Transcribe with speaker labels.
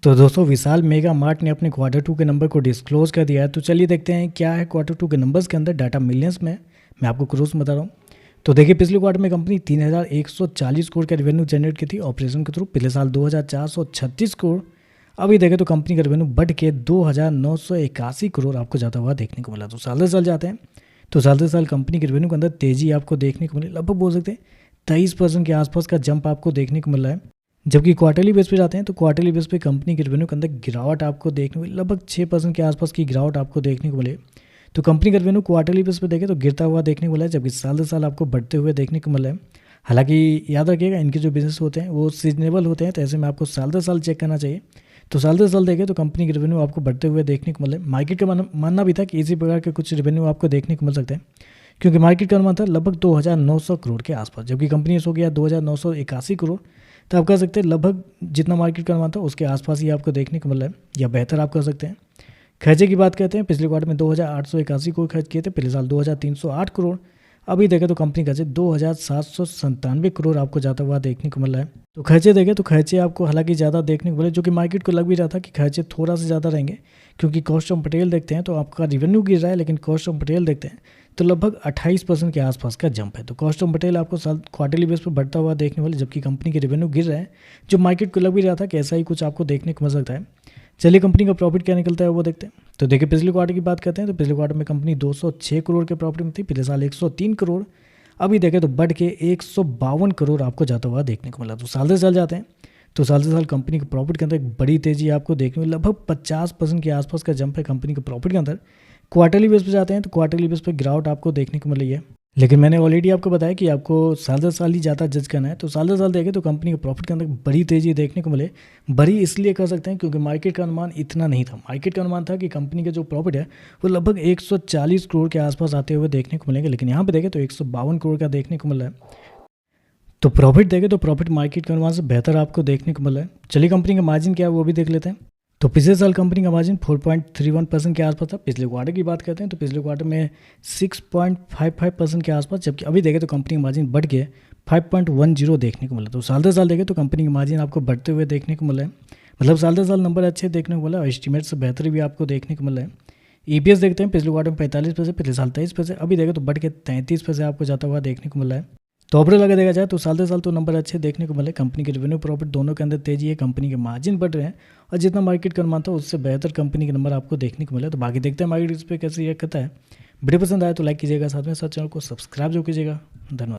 Speaker 1: तो दोस्तों विशाल mega mart ने अपने क्वार्टर टू के नंबर को डिस्क्लोज कर दिया है। तो चलिए देखते हैं क्या है क्वार्टर टू के नंबर्स के अंदर। डाटा मिलियंस में मैं आपको क्रोस में बता रहा हूँ। तो देखिए पिछले क्वार्टर में कंपनी 3140 करोड़ का रेवेन्यू जनरेट की थी ऑपरेशन के थ्रू। पिछले साल 2436 करोड़। अभी देखें तो कंपनी का रेवेन्यू बढ़ के 2981 करोड़ आपको जाता हुआ देखने को मिला। तो साल से साल जाते हैं तो साल से साल कंपनी के रेवेन्यू के अंदर तेजी आपको देखने को मिली। लगभग बोल सकते हैं 23% के आसपास का जंप आपको देखने को मिल रहा है। जबकि क्वार्टरली बेस पे जाते हैं तो क्वार्टरली बेस पे कंपनी के रेवेन्यू के अंदर गिरावट आपको देखने को मिली। लगभग 6% के आसपास की गिरावट आपको देखने को मिले। तो कंपनी का रेवेन्यू क्वार्टरली बेस पे देखें तो गिरता हुआ देखने को मिला है, जबकि साल से साल आपको बढ़ते हुए देखने को मिला है। हालांकि याद रखिएगा इनके जो बिजनेस होते हैं वो सीजनेबल होते हैं, तो ऐसे में आपको साल से साल चेक करना चाहिए। तो साल से साल देखें तो कंपनी के रेवेन्यू आपको बढ़ते हुए देखने को मिले। मार्केट का मानना भी था कि इसी प्रकार के कुछ रेवेन्यू आपको देखने को मिल सकते हैं, क्योंकि मार्केट का अनुमान था लगभग 2900 करोड़ के आसपास, जबकि कंपनी सो गया 2981 करोड़। तो आप कह सकते हैं लगभग जितना मार्केट का अनुमान था उसके आसपास ही आपको देखने को मिल रहा है, या बेहतर आप कह सकते हैं। खर्चे की बात करते हैं, पिछले क्वार्टर में 2881 करोड़ खर्च किए थे, पिछले साल 2308 करोड़। अभी देखें तो कंपनी खर्चे 2797 करोड़ आपको जाता हुआ देखने को मिल रहा है। तो खर्चे देखें तो खर्चे आपको हालांकि ज़्यादा देखने को मिले, जो कि मार्केट को लग भी रहा था कि खर्चे थोड़ा सा ज़्यादा रहेंगे, क्योंकि कॉस्ट ऑफ मटेरियल देखते हैं तो आपका रेवेन्यू गिर रहा है, लेकिन कॉस्ट ऑफ मटेरियल देखते हैं तो लगभग 28% के आसपास का जंप है। तो कॉस्ट ऑफ मटेरियल आपको साल क्वार्टरली बेस पर बढ़ता हुआ देखने वाले, जबकि कंपनी के रेवेन्यू गिर रहा है, जो मार्केट को लग भी रहा था कि ऐसा ही कुछ आपको देखने को मिल सकता है। चलिए कंपनी का प्रॉफिट क्या निकलता है वो देखते हैं। तो देखिए पिछले क्वार्टर की बात करते हैं तो पिछले क्वार्टर में कंपनी 206 करोड़ के प्रॉफिट में थी, पिछले साल 103 करोड़। अभी देखें तो बढ़ के 152 करोड़ आपको जाता हुआ देखने को मिला। तो साल से साल जाते हैं तो साल से साल कंपनी के प्रॉफिट के अंदर एक बड़ी तेजी आपको देखने में, लगभग 50% के आसपास का जंप है कंपनी के प्रॉफिट के अंदर। क्वार्टरली बेस पे जाते हैं तो क्वार्टरली बेस पे गिरावट आपको देखने को मिल रही है, लेकिन मैंने ऑलरेडी आपको बताया कि आपको साल से साल ही ज़्यादा जज करना है। तो साल से साल देखें तो कंपनी के प्रॉफिट के अंदर बड़ी तेजी देखने को मिले। बड़ी इसलिए कर सकते हैं क्योंकि मार्केट का अनुमान इतना नहीं था। मार्केट का अनुमान था कि कंपनी का जो प्रॉफिट है वो लगभग 140 करोड़ के आसपास आते हुए देखने को मिलेंगे, लेकिन यहाँ पे देखें तो 152 करोड़ का देखने को मिल रहा है। तो प्रॉफिट देखें तो प्रॉफिट मार्केट के अनुमान से बेहतर आपको देखने को मिल रहा है। चलिए कंपनी का मार्जिन क्या है वो भी देख लेते हैं। तो पिछले साल कंपनी का मार्जिन 4.31% के आसपास था। पिछले क्वार्टर की बात करते हैं तो पिछले क्वार्टर में 6.55% के आसपास, जबकि अभी देखें तो कंपनी का मार्जिन बढ़ के 5.10 देखने को मिला। तो साल से साल देखें तो कंपनी का मार्जिन आपको बढ़ते हुए देखने को मिला है। मतलब साल से साल नंबर अच्छे देखने को मिला और एस्टीमेट से बेहतर भी आपको देखने को मिला है। ईपीएस देखते हैं, पिछले क्वार्टर में 45 पैसे, पिछले साल 23 पैसे, अभी देखें तो बढ़ के 33 पैसे आपको जाता हुआ देखने को मिला है। तो ओवरऑल अगर देखा जाए तो साल से साल तो नंबर अच्छे देखने को मिले। कंपनी के रेवेन्यू प्रॉफिट दोनों के अंदर तेजी है, कंपनी के मार्जिन बढ़ रहे हैं और जितना मार्केट का अनुमान था उससे बेहतर कंपनी के नंबर आपको देखने को मिले। तो बाकी देखते हैं मार्केट इस पर कैसे रिएक्ट करता है। वीडियो पसंद आए तो लाइक कीजिएगा, साथ में साथ चैनल को सब्सक्राइब जो कीजिएगा। धन्यवाद।